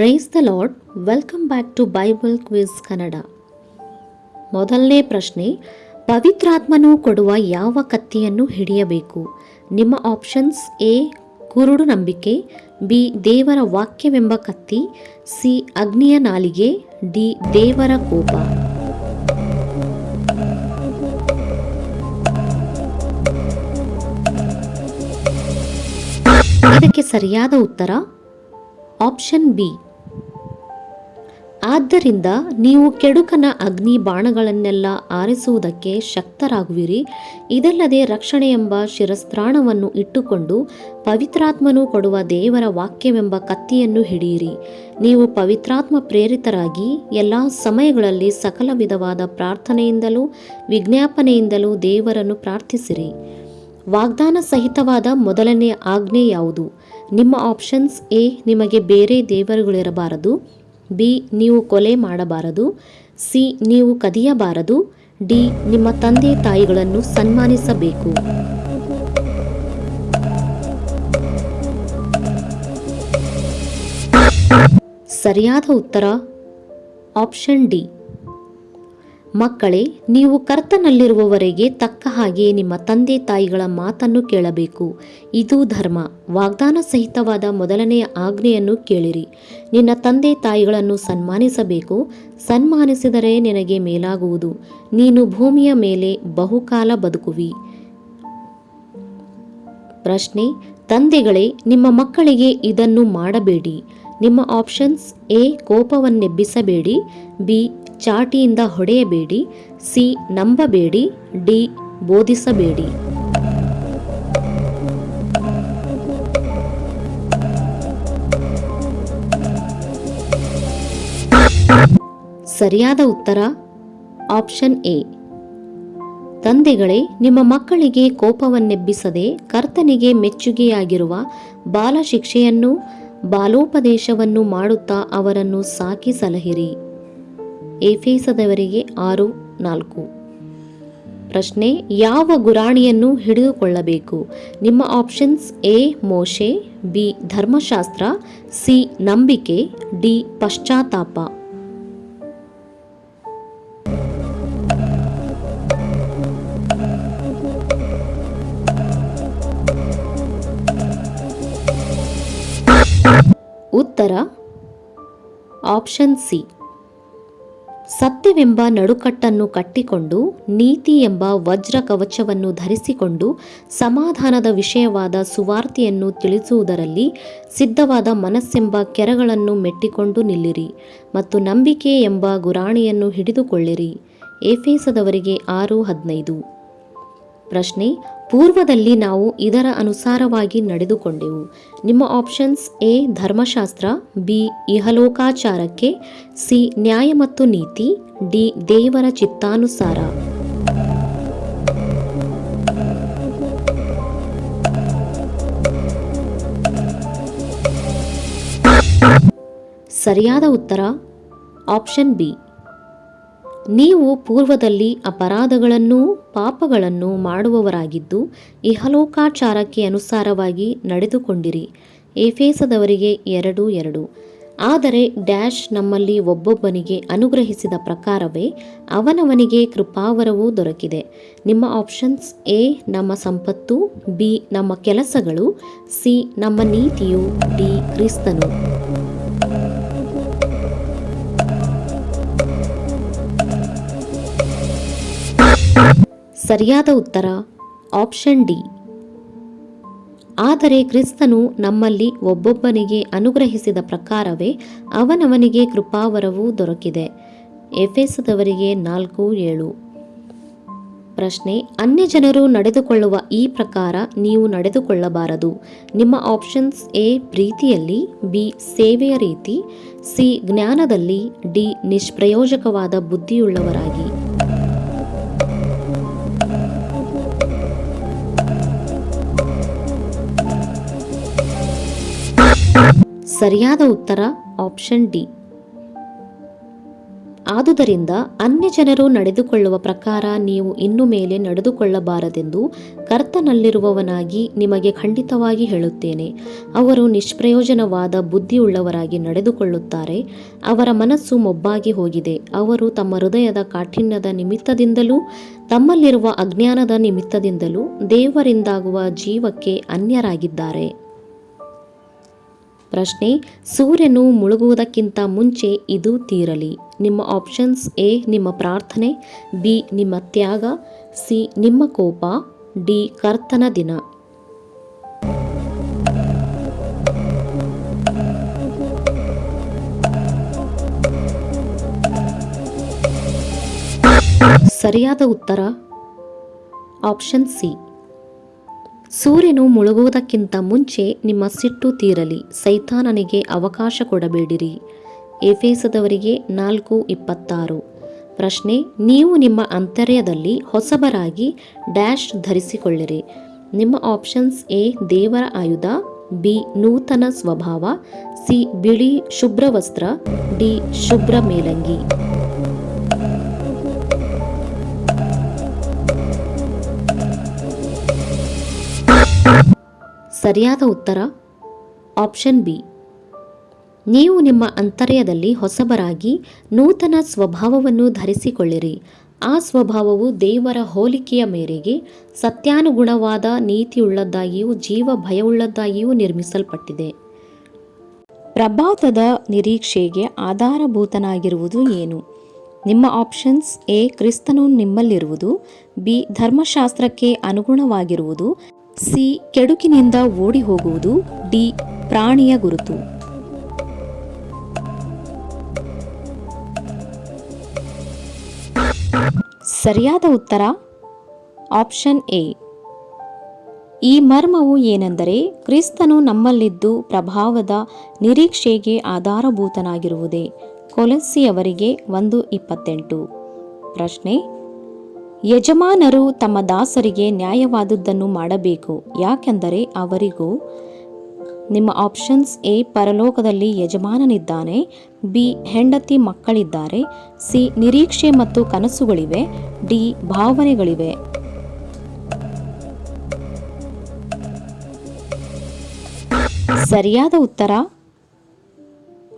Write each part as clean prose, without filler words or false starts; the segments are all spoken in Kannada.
Price the lord. Welcome back to bible quiz Kannada. ಮೊದಲನೇ ಪ್ರಶ್ನೆ, ಪವಿತ್ರಾತ್ಮನು ಕೊಡುವ ಯಾವ ಕತ್ತಿಯನ್ನು ಹಿಡಿಯಬೇಕು? ನಿಮ್ಮ ಆಪ್ಷನ್ಸ್: ಎ ಕುರುಡು ನಂಬಿಕೆ, ಬಿ ದೇವರ ವಾಕ್ಯವೆಂಬ ಕತ್ತಿ, ಸಿ ಅಗ್ನಿಯ ನಾಲಿಗೆ, ಡಿ ದೇವರ ಕೋಪ. ಇದಕ್ಕೆ ಸರಿಯಾದ ಉತ್ತರ ಆಪ್ಷನ್ ಬಿ. ಆದ್ದರಿಂದ ನೀವು ಕೆಡುಕನ ಅಗ್ನಿ ಬಾಣಗಳನ್ನೆಲ್ಲ ಆರಿಸುವುದಕ್ಕೆ ಶಕ್ತರಾಗುವಿರಿ. ಇದಲ್ಲದೆ ರಕ್ಷಣೆ ಎಂಬ ಶಿರಸ್ತ್ರಾಣವನ್ನು ಇಟ್ಟುಕೊಂಡು ಪವಿತ್ರಾತ್ಮನು ಕೊಡುವ ದೇವರ ವಾಕ್ಯವೆಂಬ ಕತ್ತಿಯನ್ನು ಹಿಡಿಯಿರಿ. ನೀವು ಪವಿತ್ರಾತ್ಮ ಪ್ರೇರಿತರಾಗಿ ಎಲ್ಲ ಸಮಯಗಳಲ್ಲಿ ಸಕಲ ವಿಧವಾದ ಪ್ರಾರ್ಥನೆಯಿಂದಲೂ ವಿಜ್ಞಾಪನೆಯಿಂದಲೂ ದೇವರನ್ನು ಪ್ರಾರ್ಥಿಸಿರಿ. ವಾಗ್ದಾನ ಸಹಿತವಾದ ಮೊದಲನೆಯ ಆಜ್ಞೆ ಯಾವುದು? ನಿಮ್ಮ ಆಪ್ಷನ್ಸ್: ಎ ನಿಮಗೆ ಬೇರೆ ದೇವರುಗಳಿರಬಾರದು, ಬಿ ನೀವು ಕೊಲೆ ಮಾಡಬಾರದು, ಸಿ ನೀವು ಕದಿಯಬಾರದು, ಡಿ ನಿಮ್ಮ ತಂದೆ ತಾಯಿಗಳನ್ನು ಸನ್ಮಾನಿಸಬೇಕು. ಸರಿಯಾದ ಉತ್ತರ ಆಪ್ಷನ್ ಡಿ. ಮಕ್ಕಳೇ, ನೀವು ಕರ್ತನಲ್ಲಿರುವವರೆಗೆ ತಕ್ಕ ಹಾಗೆ ನಿಮ್ಮ ತಂದೆ ತಾಯಿಗಳ ಮಾತನ್ನು ಕೇಳಬೇಕು. ಇದು ಧರ್ಮ. ವಾಗ್ದಾನ ಸಹಿತವಾದ ಮೊದಲನೆಯ ಆಜ್ಞೆಯನ್ನು ಕೇಳಿರಿ. ನಿನ್ನ ತಂದೆ ತಾಯಿಗಳನ್ನು ಸನ್ಮಾನಿಸಬೇಕು. ಸನ್ಮಾನಿಸಿದರೆ ನಿನಗೆ ಮೇಲಾಗುವುದು. ನೀನು ಭೂಮಿಯ ಮೇಲೆ ಬಹುಕಾಲ ಬದುಕುವಿ. ಪ್ರಶ್ನೆ, ತಂದೆಗಳೇ, ನಿಮ್ಮ ಮಕ್ಕಳಿಗೆ ಇದನ್ನು ಮಾಡಬೇಡಿ. ನಿಮ್ಮ ಆಪ್ಷನ್ಸ್: ಎ ಕೋಪವನ್ನೆಬ್ಬಿಸಬೇಡಿ, ಬಿ ಚಾಟಿಯಿಂದ ಹೊಡೆಯಬೇಡಿ, ಸಿ ನಂಬಬೇಡಿ, ಡಿ ಬೋಧಿಸಬೇಡಿ. ಸರಿಯಾದ ಉತ್ತರ ಆಪ್ಷನ್ ಎ. ತಂದೆಗಳೇ, ನಿಮ್ಮ ಮಕ್ಕಳಿಗೆ ಕೋಪವನ್ನೆಬ್ಬಿಸದೆ ಕರ್ತನಿಗೆ ಮೆಚ್ಚುಗೆಯಾಗಿರುವ ಬಾಲ ಶಿಕ್ಷೆಯನ್ನು ಬಾಲೋಪದೇಶವನ್ನು ಮಾಡುತ್ತಾ ಅವರನ್ನು ಸಾಕಿ ಸಲಹಿರಿ. ಎಫೆಸದವರಿಗೆ 6:4. ಪ್ರಶ್ನೆ, ಯಾವ ಗುರಾಣಿಯನ್ನು ಹಿಡಿದುಕೊಳ್ಳಬೇಕು? ನಿಮ್ಮ ಆಪ್ಷನ್ಸ್: ಎ ಮೋಶೆ, ಬಿ ಧರ್ಮಶಾಸ್ತ್ರ, ಸಿ ನಂಬಿಕೆ, ಡಿ ಪಶ್ಚಾತ್ತಾಪ. ಉತ್ತರ ಆಪ್ಷನ್ ಸಿ. ಸತ್ಯವೆಂಬ ನಡುಕಟ್ಟನ್ನು ಕಟ್ಟಿಕೊಂಡು ನೀತಿ ಎಂಬ ವಜ್ರ ಕವಚವನ್ನು ಧರಿಸಿಕೊಂಡು ಸಮಾಧಾನದ ವಿಷಯವಾದ ಸುವಾರ್ತೆಯನ್ನು ತಿಳಿಸುವುದರಲ್ಲಿ ಸಿದ್ಧವಾದ ಮನಸ್ಸೆಂಬ ಕೆರಗಳನ್ನು ಮೆಟ್ಟಿಕೊಂಡು ನಿಲ್ಲಿರಿ ಮತ್ತು ನಂಬಿಕೆ ಎಂಬ ಗುರಾಣಿಯನ್ನು ಹಿಡಿದುಕೊಳ್ಳಿರಿ. ಎಫೆಸದವರಿಗೆ 6:15. ಪ್ರಶ್ನೆ, ಪೂರ್ವದಲ್ಲಿ ನಾವು ಇದರ ಅನುಸಾರವಾಗಿ ನಡೆದುಕೊಂಡೆವು. ನಿಮ್ಮ options: A Dharmashastra, B ಇಹಲೋಕಾಚಾರಕ್ಕೆ, C ನ್ಯಾಯ ಮತ್ತು ನೀತಿ, ಡಿ ದೇವರ ಚಿತ್ತಾನುಸಾರ. ಸರಿಯಾದ ಉತ್ತರ ಆಪ್ಷನ್ ಬಿ. ನೀವು ಪೂರ್ವದಲ್ಲಿ ಅಪರಾಧಗಳನ್ನೂ ಪಾಪಗಳನ್ನು ಮಾಡುವವರಾಗಿದ್ದು ಇಹಲೋಕಾಚಾರಕ್ಕೆ ಅನುಸಾರವಾಗಿ ನಡೆದುಕೊಂಡಿರಿ. ಎಫೆಸದವರಿಗೆ 2:2. ಆದರೆ ಡ್ಯಾಶ್ ನಮ್ಮಲ್ಲಿ ಒಬ್ಬೊಬ್ಬನಿಗೆ ಅನುಗ್ರಹಿಸಿದ ಪ್ರಕಾರವೇ ಅವನವನಿಗೆ ಕೃಪಾವರವೂ ದೊರಕಿದೆ. ನಿಮ್ಮ ಆಪ್ಷನ್ಸ್: ಎ ನಮ್ಮ ಸಂಪತ್ತು, ಬಿ ನಮ್ಮ ಕೆಲಸಗಳು, ಸಿ ನಮ್ಮ ನೀತಿಯು, ಡಿ ಕ್ರಿಸ್ತನು. ಸರಿಯಾದ ಉತ್ತರ ಆಪ್ಷನ್ ಡಿ. ಆದರೆ ಕ್ರಿಸ್ತನು ನಮ್ಮಲ್ಲಿ ಒಬ್ಬೊಬ್ಬನಿಗೆ ಅನುಗ್ರಹಿಸಿದ ಪ್ರಕಾರವೇ ಅವನವನಿಗೆ ಕೃಪಾವರವೂ ದೊರಕಿದೆ. ಎಫೆಸದವರಿಗೆ 4:7. ಪ್ರಶ್ನೆ, ಅನ್ಯಜನರು ನಡೆದುಕೊಳ್ಳುವ ಈ ಪ್ರಕಾರ ನೀವು ನಡೆದುಕೊಳ್ಳಬಾರದು. ನಿಮ್ಮ ಆಪ್ಷನ್ಸ್: ಎ ಪ್ರೀತಿಯಲ್ಲಿ, ಬಿ ಸೇವೆಯ ರೀತಿ, ಸಿ ಜ್ಞಾನದಲ್ಲಿ, ಡಿ ನಿಷ್ಪ್ರಯೋಜಕವಾದ ಬುದ್ಧಿಯುಳ್ಳವರಾಗಿ. ಸರಿಯಾದ ಉತ್ತರ ಆಪ್ಷನ್ ಡಿ. ಆದುದರಿಂದ ಅನ್ಯಜನರು ನಡೆದುಕೊಳ್ಳುವ ಪ್ರಕಾರ ನೀವು ಇನ್ನು ಮೇಲೆ ನಡೆದುಕೊಳ್ಳಬಾರದೆಂದು ಕರ್ತನಲ್ಲಿರುವವನಾಗಿ ನಿಮಗೆ ಖಂಡಿತವಾಗಿ ಹೇಳುತ್ತೇನೆ. ಅವರು ನಿಷ್ಪ್ರಯೋಜನವಾದ ಬುದ್ಧಿಯುಳ್ಳವರಾಗಿ ನಡೆದುಕೊಳ್ಳುತ್ತಾರೆ. ಅವರ ಮನಸ್ಸು ಮೊಬ್ಬಾಗಿ ಹೋಗಿದೆ. ಅವರು ತಮ್ಮ ಹೃದಯದ ಕಾಠಿಣ್ಯದ ನಿಮಿತ್ತದಿಂದಲೂ ತಮ್ಮಲ್ಲಿರುವ ಅಜ್ಞಾನದ ನಿಮಿತ್ತದಿಂದಲೂ ದೇವರಿಂದಾಗುವ ಜೀವಕ್ಕೆ ಅನ್ಯರಾಗಿದ್ದಾರೆ. ಪ್ರಶ್ನೆ: ಸೂರ್ಯನು ಮುಳುಗುವುದಕ್ಕಿಂತ ಮುಂಚೆ ಇದು ತೀರಲಿ. ನಿಮ್ಮ ಆಪ್ಷನ್ಸ್: ಎ ನಿಮ್ಮ ಪ್ರಾರ್ಥನೆ, ಬಿ ನಿಮ್ಮ ತ್ಯಾಗ, ಸಿ ನಿಮ್ಮ ಕೋಪ, ಡಿ ಕರ್ತನ ದಿನ. ಸರಿಯಾದ ಉತ್ತರ ಆಪ್ಷನ್ ಸಿ. ಸೂರ್ಯನು ಮುಳುಗುವುದಕ್ಕಿಂತ ಮುಂಚೆ ನಿಮ್ಮ ಸಿಟ್ಟು ತೀರಲಿ, ಸೈತಾನನಿಗೆ ಅವಕಾಶ ಕೊಡಬೇಡಿರಿ. ಎಫೆಸದವರಿಗೆ 4:26. ಪ್ರಶ್ನೆ: ನೀವು ನಿಮ್ಮ ಅಂತರ್ಯದಲ್ಲಿ ಹೊಸಬರಾಗಿ ಡ್ಯಾಶ್ ಧರಿಸಿಕೊಳ್ಳಿರಿ. ನಿಮ್ಮ ಆಪ್ಷನ್ಸ್: ಎ ದೇವರ ಆಯುಧ, ಬಿ ನೂತನ ಸ್ವಭಾವ, ಸಿ ಬಿಳಿ ಶುಭ್ರ ವಸ್ತ್ರ, ಡಿ ಶುಭ್ರ ಮೇಲಂಗಿ. ಸರಿಯಾದ ಉತ್ತರ ಆಪ್ಷನ್ ಬಿ. ನೀವು ನಿಮ್ಮ ಅಂತರ್ಯದಲ್ಲಿ ಹೊಸಬರಾಗಿ ನೂತನ ಸ್ವಭಾವವನ್ನು ಧರಿಸಿಕೊಳ್ಳಿರಿ. ಆ ಸ್ವಭಾವವು ದೇವರ ಹೋಲಿಕೆಯ ಮೇರೆಗೆ ಸತ್ಯಾನುಗುಣವಾದ ನೀತಿಯುಳ್ಳದ್ದಾಗಿಯೂ ಜೀವ ಭಯವುಳ್ಳದ್ದಾಗಿಯೂ ನಿರ್ಮಿಸಲ್ಪಟ್ಟಿದೆ. ಪ್ರಭಾತದ ನಿರೀಕ್ಷೆಗೆ ಆಧಾರಭೂತನಾಗಿರುವುದು ಏನು? ನಿಮ್ಮ ಆಪ್ಷನ್ಸ್: ಎ ಕ್ರಿಸ್ತನು ನಿಮ್ಮಲ್ಲಿರುವುದು, ಬಿ ಧರ್ಮಶಾಸ್ತ್ರಕ್ಕೆ ಅನುಗುಣವಾಗಿರುವುದು, ಸಿ ಕೆಡುಕಿನಿಂದ ಓಡಿ ಹೋಗುವುದು, ಡಿ ಪ್ರಾಣಿಯ ಗುರುತು. ಸರಿಯಾದ ಉತ್ತರ ಆಪ್ಷನ್ ಎ. ಈ ಮರ್ಮವು ಏನೆಂದರೆ, ಕ್ರಿಸ್ತನು ನಮ್ಮಲ್ಲಿದ್ದು ಪ್ರಭಾವದ ನಿರೀಕ್ಷೆಗೆ ಆಧಾರಭೂತನಾಗಿರುವುದೇ. ಕೊಲಸ್ಸಿಯವರಿಗೆ 1:28. ಪ್ರಶ್ನೆ: ಯಜಮಾನರು ತಮ್ಮ ದಾಸರಿಗೆ ನ್ಯಾಯವಾದುದನ್ನು ಮಾಡಬೇಕು, ಯಾಕೆಂದರೆ ಅವರಿಗೂ. ನಿಮ್ಮ ಆಪ್ಷನ್ಸ್: ಎ ಪರಲೋಕದಲ್ಲಿ ಯಜಮಾನನಿದ್ದಾನೆ, ಬಿ ಹೆಂಡತಿ ಮಕ್ಕಳಿದ್ದಾರೆ, ಸಿ ನಿರೀಕ್ಷೆ ಮತ್ತು ಕನಸುಗಳಿವೆ, ಡಿ ಭಾವನೆಗಳಿವೆ. ಸರಿಯಾದ ಉತ್ತರ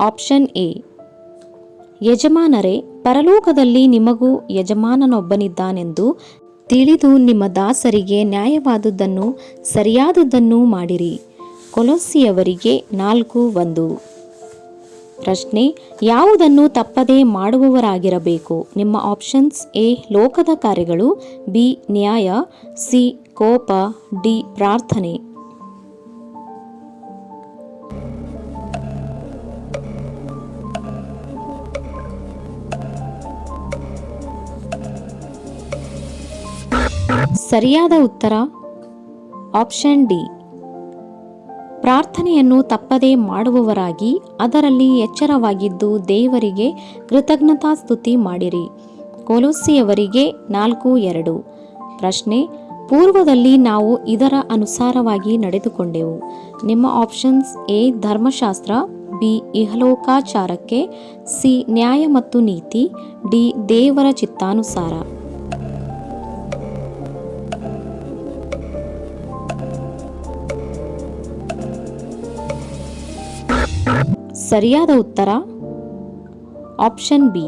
ಆಪ್ಷನ್ ಎ. ಯಜಮಾನರೇ, ಪರಲೋಕದಲ್ಲಿ ನಿಮಗೂ ಯಜಮಾನನೊಬ್ಬನಿದ್ದಾನೆಂದು ತಿಳಿದು ನಿಮ್ಮ ದಾಸರಿಗೆ ನ್ಯಾಯವಾದುದನ್ನು ಸರಿಯಾದುದನ್ನು ಮಾಡಿರಿ. ಕೊಲಸ್ಸಿಯವರಿಗೆ 4:1. ಪ್ರಶ್ನೆ: ಯಾವುದನ್ನು ತಪ್ಪದೇ ಮಾಡುವವರಾಗಿರಬೇಕು? ನಿಮ್ಮ ಆಪ್ಷನ್ಸ್: ಎ ಲೋಕದ ಕಾರ್ಯಗಳು, ಬಿ ನ್ಯಾಯ, ಸಿ ಕೋಪ, ಡಿ ಪ್ರಾರ್ಥನೆ. ಸರಿಯಾದ ಉತ್ತರ ಆಪ್ಷನ್ ಡಿ. ಪ್ರಾರ್ಥನೆಯನ್ನು ತಪ್ಪದೇ ಮಾಡುವವರಾಗಿ ಅದರಲ್ಲಿ ಎಚ್ಚರವಾಗಿದ್ದು ದೇವರಿಗೆ ಕೃತಜ್ಞತಾಸ್ತುತಿ ಮಾಡಿರಿ. ಕೊಲೋಸ್ಸಿಯವರಿಗೆ 4:2. ಪ್ರಶ್ನೆ: ಪೂರ್ವದಲ್ಲಿ ನಾವು ಇದರ ಅನುಸಾರವಾಗಿ ನಡೆದುಕೊಂಡೆವು. ನಿಮ್ಮ options: A Dharmashastra, B ಇಹಲೋಕಾಚಾರಕ್ಕೆ, C ನ್ಯಾಯ ಮತ್ತು ನೀತಿ, ಡಿ ದೇವರ ಚಿತ್ತಾನುಸಾರ. ಸರಿಯಾದ ಉತ್ತರ ಆಪ್ಷನ್ ಬಿ.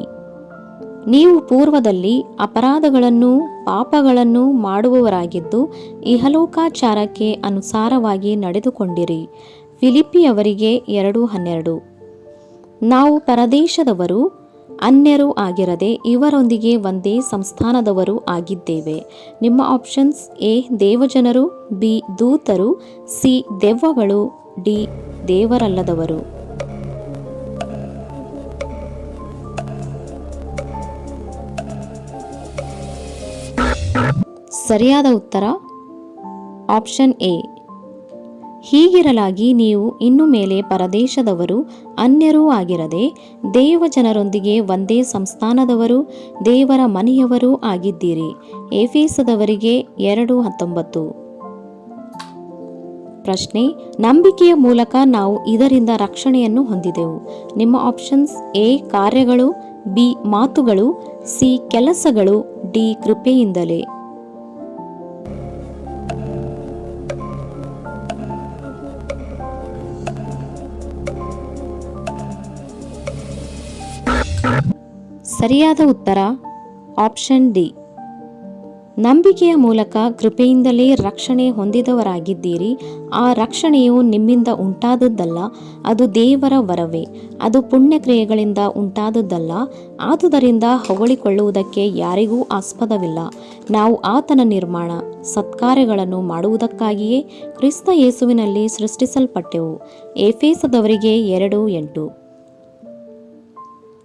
ನೀವು ಪೂರ್ವದಲ್ಲಿ ಅಪರಾಧಗಳನ್ನು ಪಾಪಗಳನ್ನು ಮಾಡುವವರಾಗಿದ್ದು ಇಹಲೋಕಾಚಾರಕ್ಕೆ ಅನುಸಾರವಾಗಿ ನಡೆದುಕೊಂಡಿರಿ. ಫಿಲಿಪ್ಪಿಯವರಿಗೆ 2:12. ನಾವು ಪರದೇಶದವರು ಅನ್ಯರೂ ಆಗಿರದೆ ಇವರೊಂದಿಗೆ ಒಂದೇ ಸಂಸ್ಥಾನದವರು ಆಗಿದ್ದೇವೆ. ನಿಮ್ಮ ಆಪ್ಷನ್ಸ್: ಎ ದೇವಜನರು, ಬಿ ದೂತರು, ಸಿ ದೆವ್ವಗಳು, ಡಿ ದೇವರಲ್ಲದವರು. ಸರಿಯಾದ ಉತ್ತರ ಆಪ್ಷನ್ ಎ. ಹೀಗಿರಲಾಗಿ ನೀವು ಇನ್ನು ಮೇಲೆ ಪರದೇಶದವರು ಅನ್ಯರೂ ಆಗಿರದೆ ದೇವಜನರೊಂದಿಗೆ ಒಂದೇ ಸಂಸ್ಥಾನದವರು ದೇವರ ಮನೆಯವರೂ ಆಗಿದ್ದೀರಿ. ಎಫೆಸದವರಿಗೆ 2:19. ಪ್ರಶ್ನೆ, ನಂಬಿಕೆಯ ಮೂಲಕ ನಾವು ಇದರಿಂದ ರಕ್ಷಣೆಯನ್ನು ಹೊಂದಿದೆವು. ನಿಮ್ಮ ಆಪ್ಷನ್ಸ್: ಎ ಕಾರ್ಯಗಳು, ಬಿ ಮಾತುಗಳು, ಸಿ ಕೆಲಸಗಳು, ಡಿ ಕೃಪೆಯಿಂದಲೇ. ಸರಿಯಾದ ಉತ್ತರ ಆಪ್ಷನ್ ಡಿ. ನಂಬಿಕೆಯ ಮೂಲಕ ಕೃಪೆಯಿಂದಲೇ ರಕ್ಷಣೆ ಹೊಂದಿದವರಾಗಿದ್ದೀರಿ. ಆ ರಕ್ಷಣೆಯು ನಿಮ್ಮಿಂದ ಉಂಟಾದದ್ದಲ್ಲ, ಅದು ದೇವರ ವರವೇ. ಅದು ಪುಣ್ಯಕ್ರಿಯೆಗಳಿಂದ ಉಂಟಾದದ್ದಲ್ಲ. ಆದುದರಿಂದ ಹೊಗಳಿಕೊಳ್ಳುವುದಕ್ಕೆ ಯಾರಿಗೂ ಆಸ್ಪದವಿಲ್ಲ. ನಾವು ಆತನ ನಿರ್ಮಾಣ, ಸತ್ಕಾರ್ಯಗಳನ್ನು ಮಾಡುವುದಕ್ಕಾಗಿಯೇ ಕ್ರಿಸ್ತ ಯೇಸುವಿನಲ್ಲಿ ಸೃಷ್ಟಿಸಲ್ಪಟ್ಟೆವು. ಎಫೆಸದವರಿಗೆ 2:8.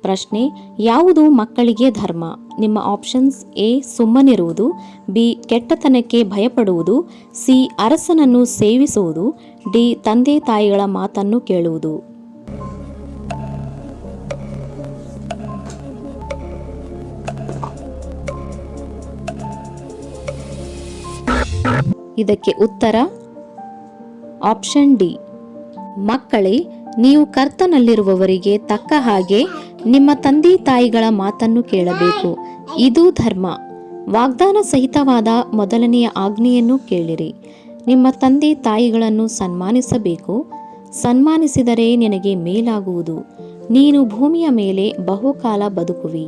ಪ್ರಶ್ನೆ, ಯಾವುದು ಮಕ್ಕಳಿಗೆ ಧರ್ಮ? ನಿಮ್ಮ ಆಪ್ಷನ್ಸ್: ಎ ಸುಮ್ಮನಿರುವುದು, ಬಿ ಕೆಟ್ಟತನಕ್ಕೆ ಭಯಪಡುವುದು, ಸಿ ಅರಸನನ್ನು ಸೇವಿಸುವುದು, ಡಿ ತಂದೆ ತಾಯಿಗಳ ಮಾತನ್ನು ಕೇಳುವುದು. ಇದಕ್ಕೆ ಉತ್ತರ ಆಪ್ಷನ್ ಡಿ. ಮಕ್ಕಳೇ, ನೀವು ಕರ್ತನಲ್ಲಿರುವವರಿಗೆ ತಕ್ಕ ಹಾಗೆ ನಿಮ್ಮ ತಂದೆ ತಾಯಿಗಳ ಮಾತನ್ನು ಕೇಳಬೇಕು. ಇದು ಧರ್ಮ. ವಾಗ್ದಾನ ಸಹಿತವಾದ ಮೊದಲನೆಯ ಆಜ್ಞೆಯನ್ನು ಕೇಳಿರಿ. ನಿಮ್ಮ ತಂದೆ ತಾಯಿಗಳನ್ನು ಸನ್ಮಾನಿಸಬೇಕು. ಸನ್ಮಾನಿಸಿದರೆ ನಿನಗೆ ಮೇಲಾಗುವುದು. ನೀನು ಭೂಮಿಯ ಮೇಲೆ ಬಹುಕಾಲ ಬದುಕುವಿ.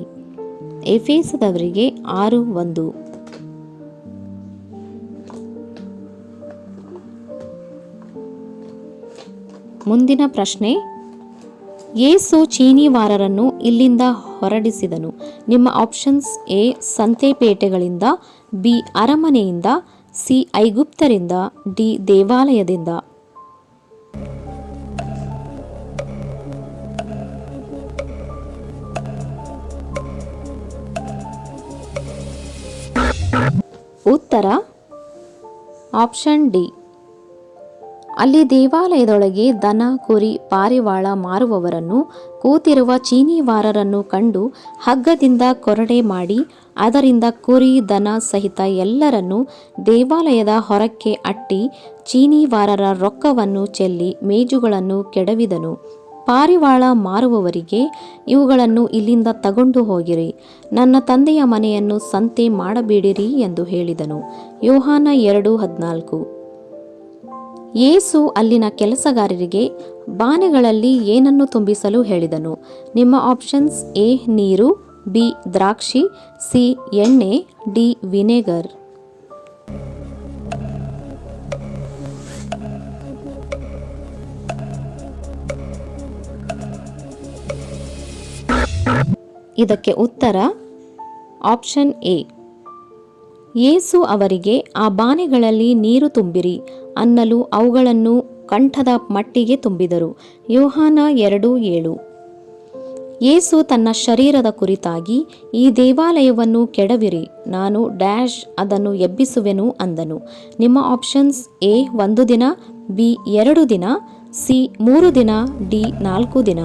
ಎಫೆಸದವರಿಗೆ 6:1. ಮುಂದಿನ ಪ್ರಶ್ನೆ, ಯೇಸು ಚೀನಿವಾರರನ್ನು ಇಲ್ಲಿಂದ ಹೊರಡಿಸಿದನು. ನಿಮ್ಮ ಆಪ್ಷನ್ಸ್: ಎ ಸಂತೆಪೇಟೆಗಳಿಂದ, ಬಿ ಅರಮನೆಯಿಂದ, ಸಿ ಐಗುಪ್ತರಿಂದ, ಡಿ ದೇವಾಲಯದಿಂದ. ಉತ್ತರ ಆಪ್ಷನ್ ಡಿ. ಅಲ್ಲಿ ದೇವಾಲಯದೊಳಗೆ ದನ, ಕುರಿ, ಪಾರಿವಾಳ ಮಾರುವವರನ್ನು, ಕೂತಿರುವ ಚೀನಿವಾರರನ್ನು ಕಂಡು ಹಗ್ಗದಿಂದ ಕೊರಡೆ ಮಾಡಿ ಅದರಿಂದ ಕುರಿ, ದನ ಸಹಿತ ಎಲ್ಲರನ್ನೂ ದೇವಾಲಯದ ಹೊರಕ್ಕೆ ಅಟ್ಟಿ ಚೀನಿವಾರರ ರೊಕ್ಕವನ್ನು ಚೆಲ್ಲಿ ಮೇಜುಗಳನ್ನು ಕೆಡವಿದನು. ಪಾರಿವಾಳ ಮಾರುವವರಿಗೆ, ಇವುಗಳನ್ನು ಇಲ್ಲಿಂದ ತಗೊಂಡು ಹೋಗಿರಿ, ನನ್ನ ತಂದೆಯ ಮನೆಯನ್ನು ಸಂತೆ ಮಾಡಬೇಡಿರಿ ಎಂದು ಹೇಳಿದನು. ಯೋಹಾನ 2:14. ಯೇಸು ಅಲ್ಲಿನ ಕೆಲಸಗಾರರಿಗೆ ಬಾನೆಗಳಲ್ಲಿ ಏನನ್ನು ತುಂಬಿಸಲು ಹೇಳಿದನು? ನಿಮ್ಮ ಆಪ್ಷನ್ಸ್: ಎ ನೀರು, ಬಿ ದ್ರಾಕ್ಷಿ, ಸಿ ಎಣ್ಣೆ, ಡಿ ವಿನೆಗರ್. ಇದಕ್ಕೆ ಉತ್ತರ ಆಪ್ಷನ್ ಎ. ಯೇಸು ಅವರಿಗೆ, ಆ ಬಾನೆಗಳಲ್ಲಿ ನೀರು ತುಂಬಿರಿ ಅನ್ನಲು ಅವುಗಳನ್ನು ಕಂಠದ ಮಟ್ಟಿಗೆ ತುಂಬಿದರು. ಯೋಹಾನ 2:7. ಯೇಸು ತನ್ನ ಶರೀರದ ಕುರಿತಾಗಿ, ಈ ದೇವಾಲಯವನ್ನು ಕೆಡವಿರಿ, ನಾನು ಅದನ್ನು ಎಬ್ಬಿಸುವೆನು ಅಂದನು. ನಿಮ್ಮ ಆಪ್ಷನ್ಸ್: ಎ 1 ದಿನ, ಬಿ 2 ದಿನ, ಸಿ 3 ದಿನ, ಡಿ 4 ದಿನ.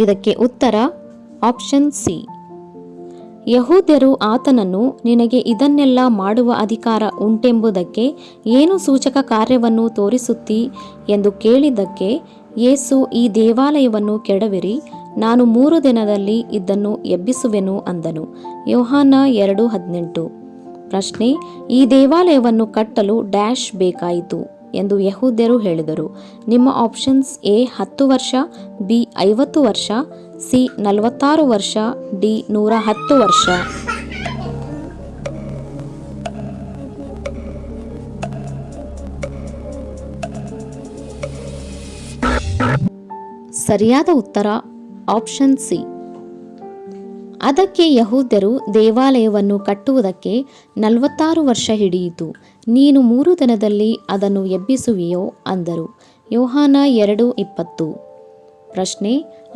ಇದಕ್ಕೆ ಉತ್ತರ ಆಪ್ಷನ್ ಸಿ. ಯಹೂದ್ಯರು ಆತನನ್ನು, ನಿನಗೆ ಇದನ್ನೆಲ್ಲ ಮಾಡುವ ಅಧಿಕಾರ ಉಂಟೆಂಬುದಕ್ಕೆ ಏನು ಸೂಚಕ ಕಾರ್ಯವನ್ನು ತೋರಿಸುತ್ತೀ ಎಂದು ಕೇಳಿದ್ದಕ್ಕೆ ಯೇಸು, ಈ ದೇವಾಲಯವನ್ನು ಕೆಡವಿರಿ, ನಾನು 3 ದಿನದಲ್ಲಿ ಇದನ್ನು ಎಬ್ಬಿಸುವೆನು ಅಂದನು. ಯೋಹಾನ 2:18. ಪ್ರಶ್ನೆ, ಈ ದೇವಾಲಯವನ್ನು ಕಟ್ಟಲು ಬೇಕಾಯಿತು ಎಂದು ಯಹೂದ್ಯರು ಹೇಳಿದರು. ನಿಮ್ಮ ಆಪ್ಷನ್ಸ್: ಎ 10 ವರ್ಷ, ಬಿ 50 ವರ್ಷ, ಸಿ 46 ವರ್ಷ, ಡಿ 110 ವರ್ಷ. ಸರಿಯಾದ ಉತ್ತರ ಆಪ್ಷನ್ ಸಿ. ಅದಕ್ಕೆ ಯಹೂದ್ಯರು, ದೇವಾಲಯವನ್ನು ಕಟ್ಟುವುದಕ್ಕೆ 46 ವರ್ಷ ಹಿಡಿಯಿತು, ನೀನು 3 ದಿನದಲ್ಲಿ ಅದನ್ನು ಎಬ್ಬಿಸುವಿಯೋ ಅಂದರು. ಯೋಹಾನ 2:20. ಪ್ರಶ್ನೆ,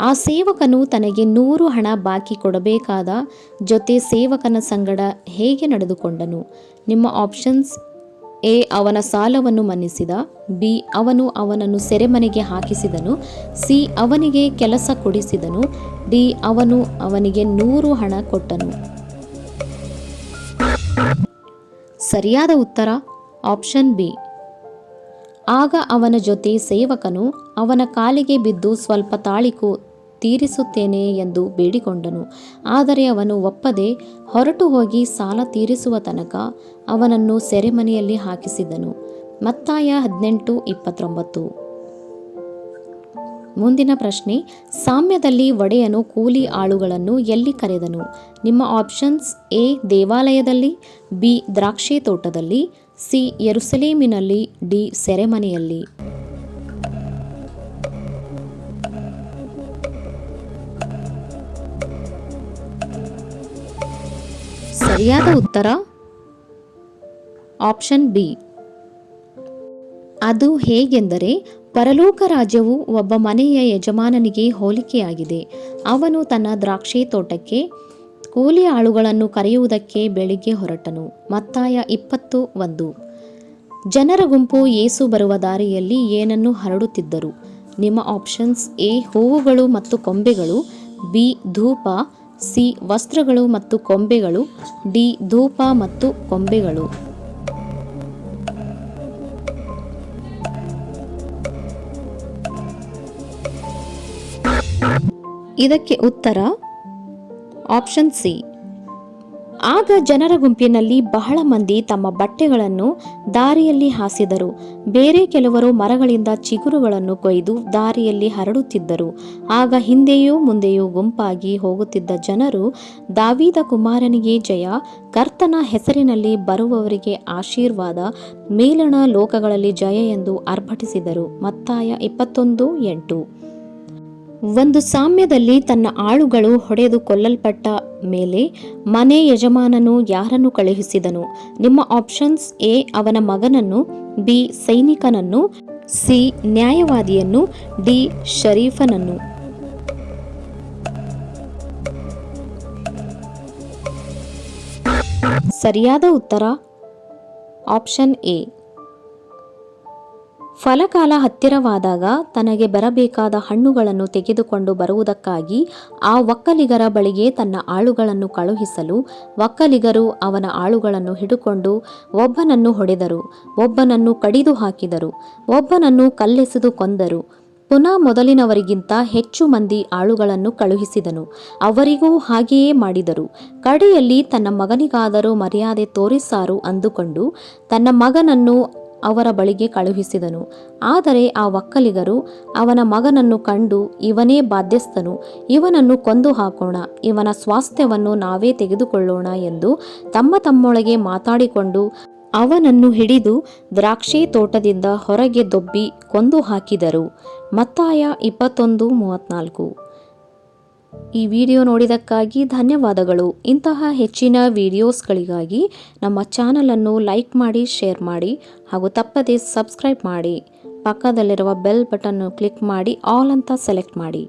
ಆ ಸೇವಕನು ತನಗೆ 100 ಹಣ ಬಾಕಿ ಕೊಡಬೇಕಾದ ಜೊತೆ ಸೇವಕನ ಸಂಗಡ ಹೇಗೆ ನಡೆದುಕೊಂಡನು? ನಿಮ್ಮ ಆಪ್ಷನ್ಸ್: ಎ. ಅವನ ಸಾಲವನ್ನು ಮನ್ನಿಸಿದ. ಬಿ. ಅವನನ್ನು ಸೆರೆಮನೆಗೆ ಹಾಕಿಸಿದನು. ಸಿ. ಅವನಿಗೆ ಕೆಲಸ ಕೊಡಿಸಿದನು. ಡಿ. ಅವನಿಗೆ 100 ಹಣ ಕೊಟ್ಟನು. ಸರಿಯಾದ ಉತ್ತರ ಆಪ್ಷನ್ ಬಿ. ಆಗ ಅವನ ಜೊತೆ ಸೇವಕನು ಅವನ ಕಾಲಿಗೆ ಬಿದ್ದು ಸ್ವಲ್ಪ ತಾಳಿಕೋ ತೀರಿಸುತ್ತೇನೆ ಎಂದು ಬೇಡಿಕೊಂಡನು. ಆದರೆ ಅವನು ಒಪ್ಪದೆ ಹೊರಟು ಹೋಗಿ ಸಾಲ ತೀರಿಸುವ ತನಕ ಅವನನ್ನು ಸೆರೆಮನೆಯಲ್ಲಿ ಹಾಕಿಸಿದನು. ಮತ್ತಾಯ 18:29. ಮುಂದಿನ ಪ್ರಶ್ನೆ, ಸಾಮ್ಯದಲ್ಲಿ ಒಡೆಯನು ಕೂಲಿ ಆಳುಗಳನ್ನು ಎಲ್ಲಿ ಕರೆದನು? ನಿಮ್ಮ ಆಪ್ಷನ್ಸ್: ಎ. ದೇವಾಲಯದಲ್ಲಿ. ಬಿ. ದ್ರಾಕ್ಷಿ ತೋಟದಲ್ಲಿ. ಸಿ. ಯೆರೂಸಲೇಮಿನಲ್ಲಿ. ಡಿ. ಸೆರೆಮನೆಯಲ್ಲಿ. ಸರಿಯಾದ ಉತ್ತರ ಆಪ್ಷನ್ ಬಿ. ಅದು ಹೇಗೆಂದರೆ, ಪರಲೋಕ ರಾಜ್ಯವು ಒಬ್ಬ ಮನೆಯ ಯಜಮಾನನಿಗೆ ಹೋಲಿಕೆಯಾಗಿದೆ. ಅವನು ತನ್ನ ದ್ರಾಕ್ಷಿ ತೋಟಕ್ಕೆ ಕೂಲಿ ಆಳುಗಳನ್ನು ಕರೆಯುವುದಕ್ಕೆ ಬೆಳಿಗ್ಗೆ ಹೊರಟನು. ಮತ್ತಾಯ 20:1. ಜನರ ಗುಂಪು ಯೇಸು ಬರುವ ದಾರಿಯಲ್ಲಿ ಏನನ್ನು ಹರಡುತ್ತಿದ್ದರು? ನಿಮ್ಮ ಆಪ್ಷನ್ಸ್: ಎ. ಹೂವುಗಳು ಮತ್ತು ಕೊಂಬೆಗಳು. ಬಿ. ಧೂಪ. ಸಿ. ವಸ್ತ್ರಗಳು ಮತ್ತು ಕೊಂಬೆಗಳು. ಡಿ. ಧೂಪ ಮತ್ತು ಕೊಂಬೆಗಳು. ಇದಕ್ಕೆ ಉತ್ತರ ಆಪ್ಷನ್ ಸಿ. ಆಗ ಜನರ ಗುಂಪಿನಲ್ಲಿ ಬಹಳ ಮಂದಿ ತಮ್ಮ ಬಟ್ಟೆಗಳನ್ನು ದಾರಿಯಲ್ಲಿ ಹಾಸಿದರು. ಬೇರೆ ಕೆಲವರು ಮರಗಳಿಂದ ಚಿಗುರುಗಳನ್ನು ಕೊಯ್ದು ದಾರಿಯಲ್ಲಿ ಹರಡುತ್ತಿದ್ದರು. ಆಗ ಹಿಂದೆಯೂ ಮುಂದೆಯೂ ಗುಂಪಾಗಿ ಹೋಗುತ್ತಿದ್ದ ಜನರು, ದಾವೀದ ಕುಮಾರನಿಗೆ ಜಯ, ಕರ್ತನ ಹೆಸರಿನಲ್ಲಿ ಬರುವವರಿಗೆ ಆಶೀರ್ವಾದ, ಮೇಲಣ ಲೋಕಗಳಲ್ಲಿ ಜಯ ಎಂದು ಆರ್ಭಟಿಸಿದರು. ಮತ್ತಾಯ 21:8. ಒಂದು ಸಾಮ್ಯದಲ್ಲಿ ತನ್ನ ಆಳುಗಳು ಹೊಡೆದು ಕೊಲ್ಲಲ್ಪಟ್ಟ ಮೇಲೆ ಮನೆ ಯಜಮಾನನು ಯಾರನ್ನು ಕಳುಹಿಸಿದನು? ನಿಮ್ಮ ಆಪ್ಷನ್ಸ್: ಎ. ಅವನ ಮಗನನ್ನು. ಬಿ. ಸೈನಿಕನನ್ನು. ಸಿ. ನ್ಯಾಯವಾದಿಯನ್ನು. ಡಿ. ಶರೀಫನನ್ನು. ಸರಿಯಾದ ಉತ್ತರ ಆಪ್ಷನ್ ಎ. ಫಲಕಾಲ ಹತ್ತಿರವಾದಾಗ ತನಗೆ ಬರಬೇಕಾದ ಹಣ್ಣುಗಳನ್ನು ತೆಗೆದುಕೊಂಡು ಬರುವುದಕ್ಕಾಗಿ ಆ ಒಕ್ಕಲಿಗರ ಬಳಿಗೆ ತನ್ನ ಆಳುಗಳನ್ನು ಕಳುಹಿಸಲು ಒಕ್ಕಲಿಗರು ಅವನ ಆಳುಗಳನ್ನು ಹಿಡುಕೊಂಡು ಒಬ್ಬನನ್ನು ಹೊಡೆದರು, ಒಬ್ಬನನ್ನು ಕಡಿದು ಹಾಕಿದರು, ಒಬ್ಬನನ್ನು ಕಲ್ಲೆಸೆದು ಕೊಂದರು. ಪುನಃ ಮೊದಲಿನವರಿಗಿಂತ ಹೆಚ್ಚು ಮಂದಿ ಆಳುಗಳನ್ನು ಕಳುಹಿಸಿದನು. ಅವರಿಗೂ ಹಾಗೆಯೇ ಮಾಡಿದರು. ಕಡೆಯಲ್ಲಿ ತನ್ನ ಮಗನಿಗಾದರೂ ಮರ್ಯಾದೆ ತೋರಿಸಾರು ಅಂದುಕೊಂಡು ತನ್ನ ಮಗನನ್ನು ಅವರ ಬಳಿಗೆ ಕಳುಹಿಸಿದನು. ಆದರೆ ಆ ಒಕ್ಕಲಿಗರು ಅವನ ಮಗನನ್ನು ಕಂಡು, ಇವನೇ ಬಾಧ್ಯಸ್ಥನು, ಇವನನ್ನು ಕೊಂದು ಹಾಕೋಣ, ಇವನ ಸ್ವಾಸ್ಥ್ಯವನ್ನು ನಾವೇ ತೆಗೆದುಕೊಳ್ಳೋಣ ಎಂದು ತಮ್ಮೊಳಗೆ ಮಾತಾಡಿಕೊಂಡು ಅವನನ್ನು ಹಿಡಿದು ದ್ರಾಕ್ಷಿ ತೋಟದಿಂದ ಹೊರಗೆ ದೊಬ್ಬಿ ಕೊಂದು ಹಾಕಿದರು. ಮತ್ತಾಯ 21:34. ಈ ವಿಡಿಯೋ ನೋಡಿದ್ದಕ್ಕಾಗಿ ಧನ್ಯವಾದಗಳು. ಇಂತಹ ಹೆಚ್ಚಿನ ವಿಡಿಯೋಸ್ಗಳಿಗಾಗಿ ನಮ್ಮ ಚಾನಲನ್ನು ಲೈಕ್ ಮಾಡಿ, ಶೇರ್ ಮಾಡಿ ಹಾಗೂ ತಪ್ಪದೇ ಸಬ್ಸ್ಕ್ರೈಬ್ ಮಾಡಿ. ಪಕ್ಕದಲ್ಲಿರುವ ಬೆಲ್ ಬಟನ್ ಕ್ಲಿಕ್ ಮಾಡಿ ಆಲ್ ಅಂತ ಸೆಲೆಕ್ಟ್ ಮಾಡಿ.